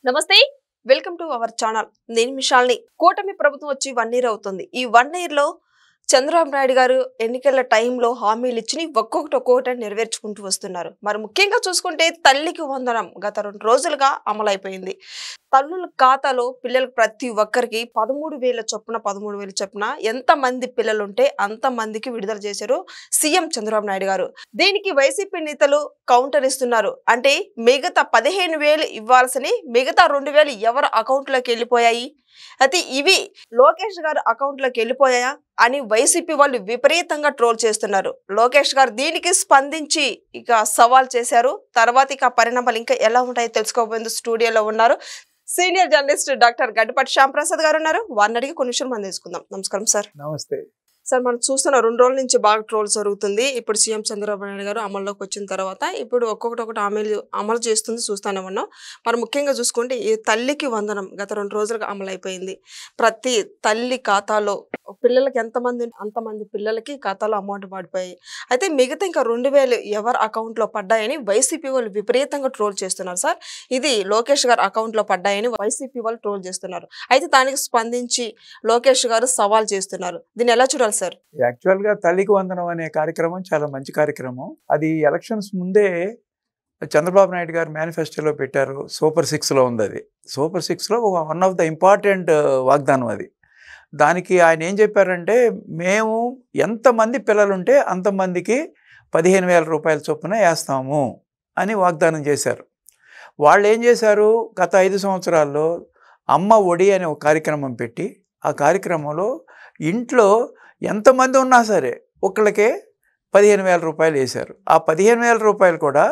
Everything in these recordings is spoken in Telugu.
నమస్తే వెల్కమ్ టు అవర్ ఛానల్ నేను మిషాల్ని కూటమి ప్రభుత్వం వచ్చి 1 ఇయర్ అవుతుంది ఈ 1 ఇయర్ లో చంద్రబాబు నాయుడు గారు ఎన్నికల టైంలో హామీలు ఇచ్చి ఒక్కొక్కటి నెరవేర్చుకుంటూ వస్తున్నారు మరి ముఖ్యంగా చూసుకుంటే తల్లికి వందనం గత 2 రోజులుగా అమలైపోయింది తల్లుల ఖాతాలో పిల్లలకు ప్రతి ఒక్కరికి 13,000 చొప్పున ఎంత మంది పిల్లలు ఉంటే అంత మందికి విడుదల చేశారు సీఎం చంద్రబాబు నాయుడు గారు దీనికి వైసీపీ నేతలు కౌంటర్ ఇస్తున్నారు అంటే మిగతా 15,000 ఇవ్వాల్సిన మిగతా 2,000 ఎవరి అకౌంట్ లోకి వెళ్ళిపోయాయి అయితే ఇవి లోకేష్ గారు అకౌంట్ లోకి వెళ్ళిపోయాయా అని వైసీపీ వాళ్ళు విపరీతంగా ట్రోల్ చేస్తున్నారు లోకేష్ గారు దీనికి స్పందించి ఇక సవాల్ చేశారు తర్వాత ఇక పరిణామాలు ఇంకా ఎలా ఉంటాయో తెలుసుకోబోయేందుకు స్టూడియోలో ఉన్నారు senior journalist doctor Gaddipati Shyamprasad గారు ఉన్నారు వారిని అడిగి కొన్ని విషయాలు మనం తెలుసుకుందాం నమస్కారం సార్ నమస్తే సార్ మనం చూస్తున్న 2 రోజుల నుంచి బాగా ట్రోల్ జరుగుతుంది ఇప్పుడు సీఎం చంద్రబాబు నాయుడు గారు అమల్లోకి వచ్చిన తర్వాత ఇప్పుడు ఒక్కొక్కటి అమలు చేస్తుంది చూస్తూనే ఉన్నాం మరి ముఖ్యంగా చూసుకుంటే ఈ తల్లికి వందనం గత 2 రోజులుగా అమలు అయిపోయింది ప్రతి తల్లి ఖాతాలో పిల్లలకి అంతమంది పిల్లలకి ఖాతాలో అమౌంట్ పడిపోయాయి అయితే మిగతా ఇంకా 2,000 ఎవరి అకౌంట్లో పడ్డాయని వైసీపీ వాళ్ళు విపరీతంగా ట్రోల్ చేస్తున్నారు సార్ ఇది లోకేష్ గారు అకౌంట్లో పడ్డాయని వైసీపీ వాళ్ళు ట్రోల్ చేస్తున్నారు అయితే దానికి స్పందించి లోకేష్ గారు సవాల్ చేస్తున్నారు దీన్ని ఎలా చూడాలి సార్ యాక్చువల్గా తల్లికి వందనం అనే కార్యక్రమం చాలా మంచి కార్యక్రమం అది ఎలక్షన్స్ ముందే చంద్రబాబు నాయుడు గారు మేనిఫెస్టోలో పెట్టారు సూపర్ 6లో ఉంది అది సూపర్ 6లో వన్ ఆఫ్ ద ఇంపార్టెంట్ వాగ్దానం అది దానికి ఆయన ఏం చెప్పారంటే మేము ఎంతమంది పిల్లలుంటే అంతమందికి 15,000 రూపాయల చొప్పున వేస్తాము అని వాగ్దానం చేశారు వాళ్ళు ఏం చేశారు గత 5 సంవత్సరాల్లో అమ్మ ఒడి అనే ఒక కార్యక్రమం పెట్టి ఆ కార్యక్రమంలో ఇంట్లో ఎంతమంది ఉన్నా సరే ఒక్కళ్ళకే 15,000 రూపాయలు వేశారు ఆ 15,000 రూపాయలు కూడా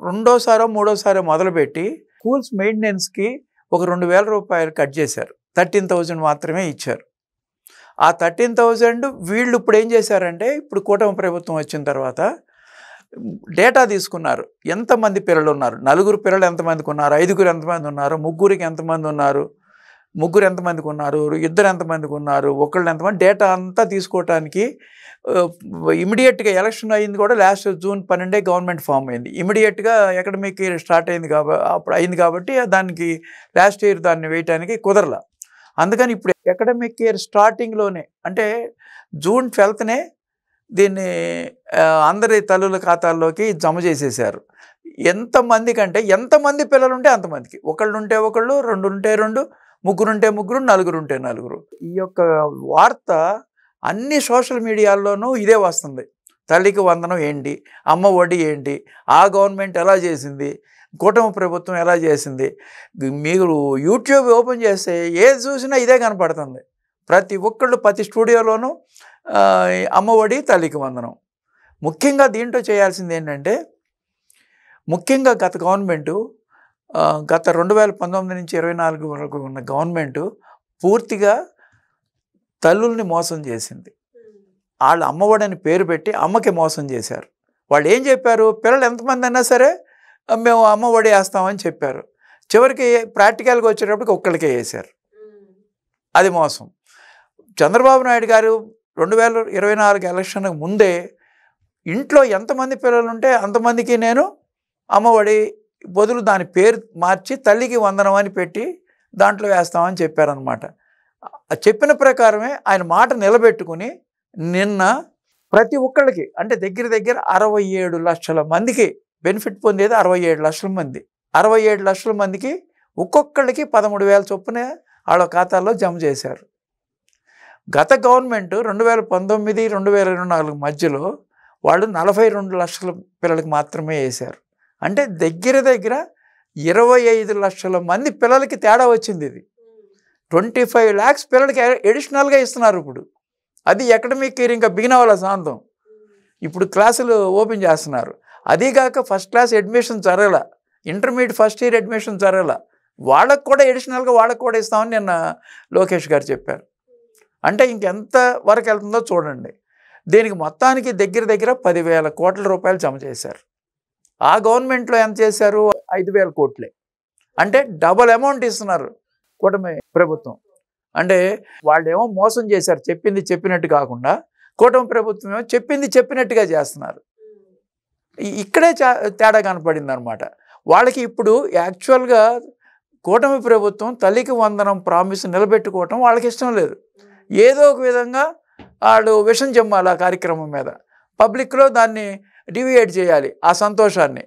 రెండోసారో మూడోసారో మొదలుపెట్టి స్కూల్స్ మెయింటెనెన్స్కి ఒక 2,000 రూపాయలు కట్ చేశారు 13,000 మాత్రమే ఇచ్చారు ఆ 13,000 వీళ్ళు ఇప్పుడు ఏం చేశారంటే ఇప్పుడు కూటమి ప్రభుత్వం వచ్చిన తర్వాత డేటా తీసుకున్నారు ఎంతమంది పిల్లలు ఉన్నారు 4 పిల్లలు ఎంతమందికి ఉన్నారు 5 ఎంతమంది ఉన్నారు ముగ్గురికి ఎంతమంది ఉన్నారు ముగ్గురు ఎంతమందికి ఉన్నారు 2 ఎంతమందికి ఉన్నారు ఒకళ్ళు ఎంతమంది డేటా అంతా తీసుకోవటానికి ఇమీడియట్గా ఎలక్షన్ అయింది కూడా లాస్ట్ జూన్ 12 గవర్నమెంట్ ఫామ్ అయింది ఇమీడియట్గా అకాడమిక్ ఇయర్ స్టార్ట్ అయింది కాబట్టి దానికి లాస్ట్ ఇయర్ దాన్ని వేయటానికి కుదరలా అందుకని ఇప్పుడు అకాడమిక్ ఇయర్ స్టార్టింగ్లోనే అంటే జూన్ 12నే దీన్ని అందరి తల్లుల ఖాతాల్లోకి జమ చేసేసారు ఎంతమంది కంటే ఎంతమంది పిల్లలు ఉంటే అంతమందికి ఒకళ్ళు ఉంటే ఒకళ్ళు 2 ఉంటే 2 ముగ్గురుంటే ముగ్గురు 4 ఉంటే 4 ఈ యొక్క వార్త అన్ని సోషల్ మీడియాల్లోనూ ఇదే వస్తుంది తల్లికి వందనం ఏంటి అమ్మ ఒడి ఏంటి ఆ గవర్నమెంట్ ఎలా చేసింది కూటమి ప్రభుత్వం ఎలా చేసింది మీరు యూట్యూబ్ ఓపెన్ చేస్తే ఏది చూసినా ఇదే కనపడుతుంది ప్రతి ఒక్కళ్ళు ప్రతి స్టూడియోలోనూ అమ్మ ఒడి తల్లికి వందనం ముఖ్యంగా దీంట్లో చేయాల్సింది ఏంటంటే ముఖ్యంగా గత గవర్నమెంటు గత 2019 నుంచి 24 వరకు ఉన్న గవర్నమెంటు పూర్తిగా తల్లుల్ని మోసం చేసింది వాళ్ళు అమ్మఒడని పేరు పెట్టి అమ్మకి మోసం చేశారు వాళ్ళు ఏం చెప్పారు పిల్లలు ఎంతమంది అయినా సరే మేము అమ్మ ఒడి వేస్తామని చెప్పారు చివరికి ప్రాక్టికల్గా వచ్చేటప్పటికి ఒక్కళ్ళకే వేశారు అది మోసం చంద్రబాబు నాయుడు గారు 2024 ఎలక్షన్కి ముందే ఇంట్లో ఎంతమంది పిల్లలు ఉంటే అంతమందికి నేను అమ్మఒడి బదులు దాని పేరు మార్చి తల్లికి వందనం అని పెట్టి దాంట్లో వేస్తామని చెప్పారనమాట చెప్పిన ప్రకారమే ఆయన మాట నిలబెట్టుకుని నిన్న ప్రతి ఒక్కళ్ళకి అంటే దగ్గర 67 లక్షల మందికి బెనిఫిట్ పొందేది 67 లక్షల మంది 67 లక్షల మందికి ఒక్కొక్కళ్ళకి 13,000 చొప్పున వాళ్ళ ఖాతాల్లో జమ చేశారు గత గవర్నమెంట్ 2019 2024 మధ్యలో వాళ్ళు 42 లక్షల పిల్లలకి మాత్రమే వేశారు అంటే దగ్గర 25 లక్షల మంది పిల్లలకి తేడా వచ్చింది ఇది 25 lakhs పిల్లలకి అడిషనల్గా ఇస్తున్నారు ఇప్పుడు అది అకాడమిక్ ఇయర్ ఇంకా బిగిన్ అవ్వాలి సాంతం ఇప్పుడు క్లాసులు ఓపెన్ చేస్తున్నారు అదీగాక ఫస్ట్ క్లాస్ అడ్మిషన్ జరగల ఇంటర్మీడియట్ ఫస్ట్ ఇయర్ అడ్మిషన్ జరగల వాళ్ళకు కూడా అడిషనల్గా వాళ్ళకు కూడా ఇస్తామని నిన్న లోకేష్ గారు చెప్పారు అంటే ఇంకెంత వరకు వెళ్తుందో చూడండి దీనికి మొత్తానికి దగ్గర 10,000 కోట్ల రూపాయలు జమ చేశారు ఆ గవర్నమెంట్లో ఎంత చేశారు 5,000 కోట్లే అంటే డబల్ అమౌంట్ ఇస్తున్నారు కూటమి ప్రభుత్వం అంటే వాళ్ళేమో మోసం చేశారు చెప్పింది చెప్పినట్టు కాకుండా కూటమి ప్రభుత్వం ఏమో చెప్పింది చెప్పినట్టుగా చేస్తున్నారు ఇక్కడే తేడా కనపడింది అనమాట వాళ్ళకి ఇప్పుడు యాక్చువల్గా కూటమి ప్రభుత్వం తల్లికి వందనం ప్రామిస్ నిలబెట్టుకోవటం వాళ్ళకి ఇష్టం లేదు. ఏదో ఒక విధంగా వాళ్ళు విషం చెమ్మాలి ఆ కార్యక్రమం మీద, పబ్లిక్లో దాన్ని డివియేట్ చేయాలి ఆ సంతోషాన్ని.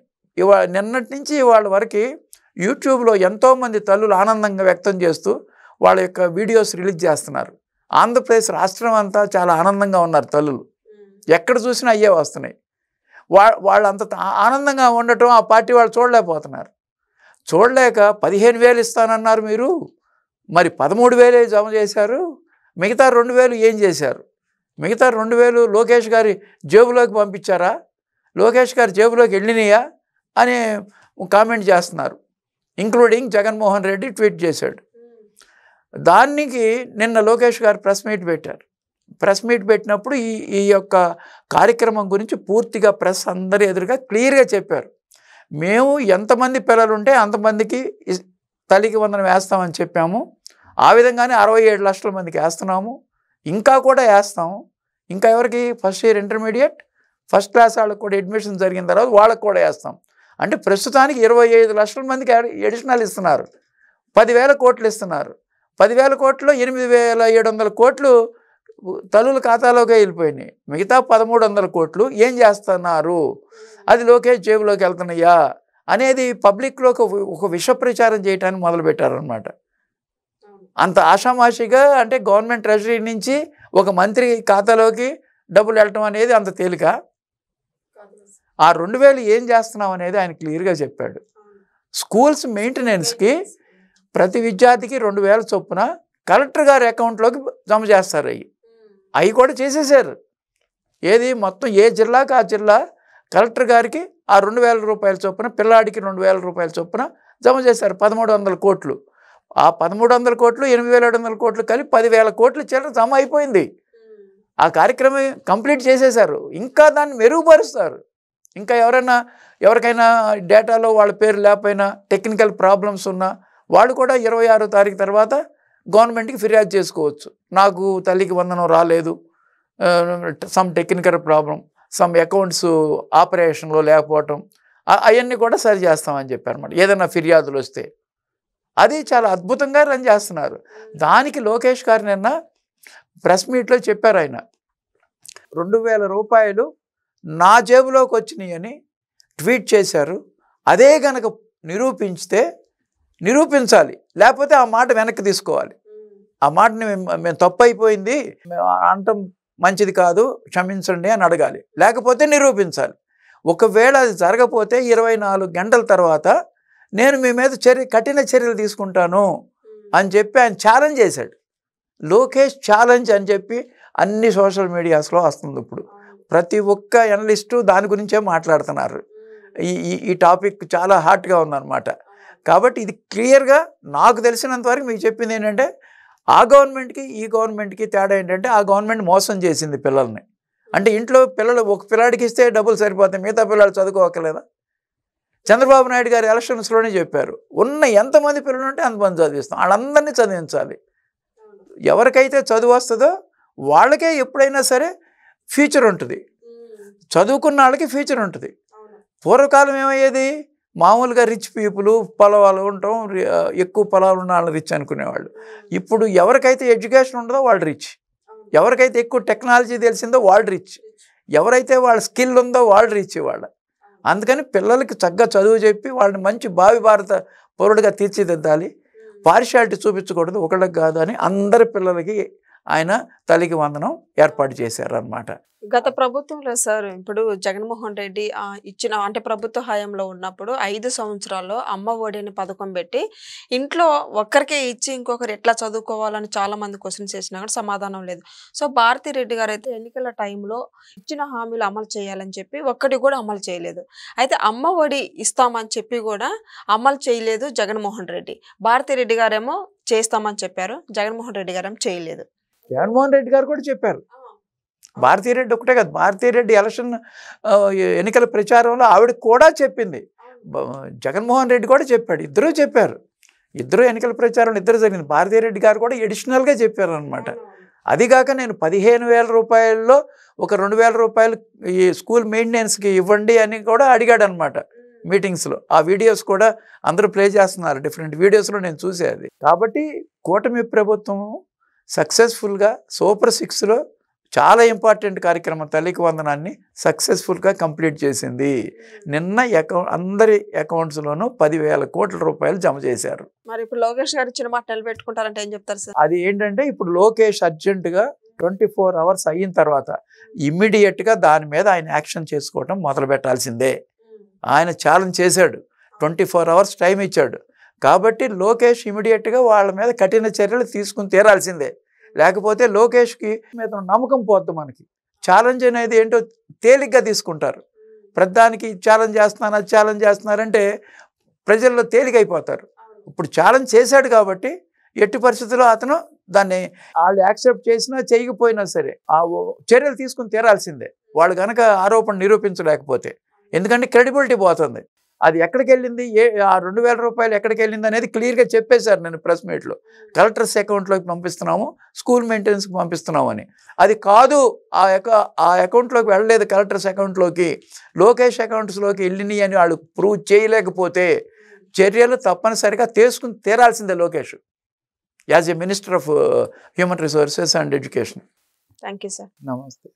నిన్నటి నుంచి వాళ్ళ వరకు యూట్యూబ్లో ఎంతోమంది తల్లులు ఆనందంగా వ్యక్తం చేస్తూ వాళ్ళ యొక్క వీడియోస్ రిలీజ్ చేస్తున్నారు. ఆంధ్రప్రదేశ్ రాష్ట్రం అంతా చాలా ఆనందంగా ఉన్నారు తల్లులు, ఎక్కడ చూసినా అయ్యే వస్తున్నాయి. వాళ్ళు అంత ఆనందంగా ఉండటం ఆ పార్టీ వాళ్ళు చూడలేకపోతున్నారు. చూడలేక 15,000 ఇస్తానన్నారు మీరు, మరి 13,000 జమ చేశారు, మిగతా 2,000 ఏం చేశారు? మిగతా 2,000 లోకేష్ గారి జేబులోకి పంపించారా, లోకేష్ గారి జేబులోకి వెళ్ళినాయా అని కామెంట్ చేస్తున్నారు. ఇంక్లూడింగ్ జగన్మోహన్ రెడ్డి ట్వీట్ చేశాడు. దానికి నిన్న లోకేష్ గారు ప్రెస్ మీట్ పెట్టారు. ప్రెస్ మీట్ పెట్టినప్పుడు ఈ యొక్క కార్యక్రమం గురించి పూర్తిగా ప్రెస్ అందరి ఎదురుగా క్లియర్గా చెప్పారు. మేము ఎంతమంది పిల్లలు ఉంటే అంతమందికి తల్లికి వందనం వేస్తామని చెప్పాము. ఆ విధంగానే 67 లక్షల మందికి వేస్తున్నాము, ఇంకా కూడా వేస్తాము. ఇంకా ఎవరికి first year intermediate first class వాళ్ళకి కూడా అడ్మిషన్ జరిగిన తర్వాత వాళ్ళకి కూడా వేస్తాం. అంటే ప్రస్తుతానికి 25 లక్షల మందికి అడిషనల్ ఇస్తున్నారు. 10,000 కోట్లు ఇస్తున్నారు. 10,000 కోట్లు 8,700 కోట్లు తల్లుల ఖాతాలోకే వెళ్ళిపోయినాయి. మిగతా 1,300 కోట్లు ఏం చేస్తున్నారు, అది లోకేష్ జేబులోకి వెళ్తున్నాయా అనేది పబ్లిక్లో ఒక విష ప్రచారం చేయడానికి మొదలుపెట్టారనమాట. అంత ఆషామాషిగా అంటే గవర్నమెంట్ ట్రెజరీ నుంచి ఒక మంత్రి ఖాతాలోకి డబ్బులు వెళ్ళటం అనేది అంత తేలిక? ఆ 2,000 ఏం చేస్తున్నాం అనేది ఆయన క్లియర్గా చెప్పాడు. స్కూల్స్ మెయింటెనెన్స్కి ప్రతి విద్యార్థికి 2,000 చొప్పున కలెక్టర్ గారి అకౌంట్లోకి జమ చేస్తారు. అవి కూడా చేసేసారు. ఏది మొత్తం ఏ జిల్లాకి ఆ జిల్లా కలెక్టర్ గారికి ఆ 2,000 రూపాయల చొప్పున, పిల్లాడికి 2,000 రూపాయల చొప్పున జమ చేశారు. 1,300 కోట్లు. ఆ 1,300 కోట్లు 8,700 కోట్లు కలిపి 10,000 కోట్లు చిల్లర జమ అయిపోయింది. ఆ కార్యక్రమం కంప్లీట్ చేసేశారు. ఇంకా దాన్ని మెరుగుపరుస్తారు. ఇంకా ఎవరికైనా డేటాలో వాళ్ళ పేరు లేకపోయినా టెక్నికల్ ప్రాబ్లమ్స్ ఉన్నా వాళ్ళు కూడా 26వ తారీఖు తర్వాత గవర్నమెంట్కి ఫిర్యాదు చేసుకోవచ్చు. నాకు తల్లికి వందనం రాలేదు, some technical problem, some accounts ఆపరేషన్లో లేకపోవటం, అవన్నీ కూడా సరి చేస్తామని చెప్పారన్నమాట. ఏదైనా ఫిర్యాదులు వస్తే అది చాలా అద్భుతంగా రన్ చేస్తున్నారు. దానికి లోకేష్ గారు నిన్న ప్రెస్ మీట్లో చెప్పారు. ఆయన 2,000 రూపాయలు నా జేబులోకి వచ్చినాయి అని ట్వీట్ చేశారు. అదే కనుక నిరూపించాలి, లేకపోతే ఆ మాట వెనక్కి తీసుకోవాలి. ఆ మాటని మేము తప్పు అయిపోయింది అనటం మంచిది కాదు, క్షమించండి అని అడగాలి, లేకపోతే నిరూపించాలి. ఒకవేళ అది జరగకపోతే 24 గంటల తర్వాత నేను మీ మీద కఠిన చర్యలు తీసుకుంటాను అని చెప్పి ఆయన ఛాలెంజ్ చేశాడు. లోకేష్ ఛాలెంజ్ అని చెప్పి అన్ని సోషల్ మీడియాస్లో వస్తుంది. ఇప్పుడు ప్రతి ఒక్క ఎనలిస్టు దాని గురించే మాట్లాడుతున్నారు. ఈ టాపిక్ చాలా హాట్గా ఉందన్నమాట. కాబట్టి ఇది క్లియర్గా నాకు తెలిసినంత వరకు మీకు చెప్పింది ఏంటంటే, ఆ గవర్నమెంట్కి ఈ గవర్నమెంట్కి తేడా ఏంటంటే, ఆ గవర్నమెంట్ మోసం చేసింది పిల్లల్ని. అంటే ఇంట్లో ఒక పిల్లాడికి ఇస్తే డబ్బులు సరిపోతాయి, మిగతా పిల్లలు చదువుకోవక్కర్లేదా? చంద్రబాబు నాయుడు గారు ఎలక్షన్స్లోనే చెప్పారు, ఉన్న ఎంతమంది పిల్లలు ఉంటే అంతమంది చదివిస్తాం, వాళ్ళందరినీ చదివించాలి. ఎవరికైతే చదువు వస్తుందో వాళ్ళకే ఎప్పుడైనా సరే ఫ్యూచర్ ఉంటుంది, చదువుకున్న వాళ్ళకి ఫ్యూచర్ ఉంటుంది. పూర్వకాలం ఏమయ్యేది, మామూలుగా రిచ్ పీపుల్ పొలాలు ఉండటం, ఎక్కువ పొలాలు ఉన్న వాళ్ళు రిచ్ అనుకునేవాళ్ళు. ఇప్పుడు ఎవరికైతే ఎడ్యుకేషన్ ఉంటుందో వాళ్ళు రిచ్, ఎవరికైతే ఎక్కువ టెక్నాలజీ తెలిసిందో వాళ్ళు రిచ్, ఎవరైతే వాళ్ళ స్కిల్ ఉందో వాళ్ళు రిచ్ వాళ్ళు. అందుకని పిల్లలకి చక్కగా చదువు చెప్పి వాళ్ళని మంచి భావి భారత పౌరుడిగా తీర్చిదిద్దాలి, పార్షియాలిటీ చూపించకూడదు, ఒకళ్ళకి కాదు అని అందరి పిల్లలకి ఆయన తల్లికి వందనం ఏర్పాటు చేశారన్నమాట. గత ప్రభుత్వంలో సార్ ఇప్పుడు జగన్మోహన్ రెడ్డి ఇచ్చిన అంటే ప్రభుత్వ హయాంలో ఉన్నప్పుడు 5 సంవత్సరాల్లో అమ్మ ఒడి అని పథకం పెట్టి ఇంట్లో ఒక్కరికే ఇచ్చి ఇంకొకరు ఎట్లా చదువుకోవాలని చాలా మంది క్వశ్చన్స్ చేసినా కూడా సమాధానం లేదు. సో భారతీ రెడ్డి గారు అయితే ఎన్నికల టైంలో ఇచ్చిన హామీలు అమలు చేయాలని చెప్పి ఒక్కటి కూడా అమలు చేయలేదు. అయితే అమ్మ ఒడి ఇస్తామని చెప్పి కూడా అమలు చేయలేదు జగన్మోహన్ రెడ్డి. భారతీ రెడ్డి గారేమో చేస్తామని చెప్పారు, జగన్మోహన్ రెడ్డి గారేమో చేయలేదు. జగన్మోహన్ రెడ్డి గారు కూడా చెప్పారు. భారతీ రెడ్డి ఒకటే కాదు, భారతీ రెడ్డి ఎన్నికల ప్రచారంలో ఆవిడ కూడా చెప్పింది, జగన్మోహన్ రెడ్డి కూడా చెప్పాడు, ఇద్దరూ చెప్పారు. ఇద్దరు ఎన్నికల ప్రచారంలో ఇద్దరు జరిగింది. భారతీ రెడ్డి గారు కూడా ఎడిషనల్గా చెప్పారు అనమాట. అదిగాక నేను 15,000 రూపాయల్లో ఒక 2,000 రూపాయలు ఈ స్కూల్ మెయింటెనెన్స్కి ఇవ్వండి అని కూడా అడిగాడు అనమాట మీటింగ్స్లో. ఆ వీడియోస్ కూడా అందరూ ప్లే చేస్తున్నారు, డిఫరెంట్ వీడియోస్లో నేను చూసేది. కాబట్టి కూటమి ప్రభుత్వం సక్సెస్ఫుల్గా సూపర్ 6లో చాలా ఇంపార్టెంట్ కార్యక్రమం తల్లికి వందనాన్ని సక్సెస్ఫుల్గా కంప్లీట్ చేసింది. నిన్న అందరి అకౌంట్స్లోనూ 10,000 కోట్ల రూపాయలు జమ చేశారు. మరి ఇప్పుడు లోకేష్ గారు ఇచ్చిన మాట నిలబెట్టుకుంటారంటే ఏం చెప్తారు సార్? అది ఏంటంటే ఇప్పుడు లోకేష్ అర్జెంటుగా 24 అవర్స్ అయిన తర్వాత ఇమ్మీడియట్గా దాని మీద ఆయన యాక్షన్ చేసుకోవటం మొదలు పెట్టాల్సిందే. ఆయన ఛాలెంజ్ చేశాడు, 24 అవర్స్ టైం ఇచ్చాడు. కాబట్టి లోకేష్ ఇమ్మీడియట్గా వాళ్ళ మీద కఠిన చర్యలు తీసుకుని తీరాల్సిందే. లేకపోతే లోకేష్కి మీద నమ్మకం పోద్దు. మనకి ఛాలెంజ్ అనేది ఏంటో తేలిగ్గా తీసుకుంటారు. ప్రతిదానికి ఛాలెంజ్ చేస్తున్నారు, అది ఛాలెంజ్ చేస్తున్నారంటే ప్రజల్లో తేలికైపోతారు. ఇప్పుడు ఛాలెంజ్ చేశాడు కాబట్టి ఎట్టి పరిస్థితుల్లో అతను దాన్ని వాళ్ళు యాక్సెప్ట్ చేసినా చేయకపోయినా సరే ఆ చర్యలు తీసుకుని తీరాల్సిందే, వాళ్ళు కనుక ఆరోపణ నిరూపించలేకపోతే. ఎందుకంటే క్రెడిబిలిటీ పోతుంది. అది ఎక్కడికి వెళ్ళింది, ఆ 2,000 రూపాయలు ఎక్కడికి వెళ్ళింది అనేది క్లియర్గా చెప్పేశారు నేను ప్రెస్ మీట్లో. కలెక్టర్స్ అకౌంట్లోకి పంపిస్తున్నాము, స్కూల్ మెయింటెనెన్స్కి పంపిస్తున్నాము అని. అది కాదు, ఆ అకౌంట్లోకి వెళ్ళలేదు, కలెక్టర్స్ అకౌంట్లోకి లోకేష్ అకౌంట్స్లోకి వెళ్ళినాయి అని వాళ్ళు ప్రూవ్ చేయలేకపోతే చర్యలు తప్పనిసరిగా తీసుకుని తీరాల్సిందే Lokesh as a minister of human resources and education. Thank you sir. నమస్తే.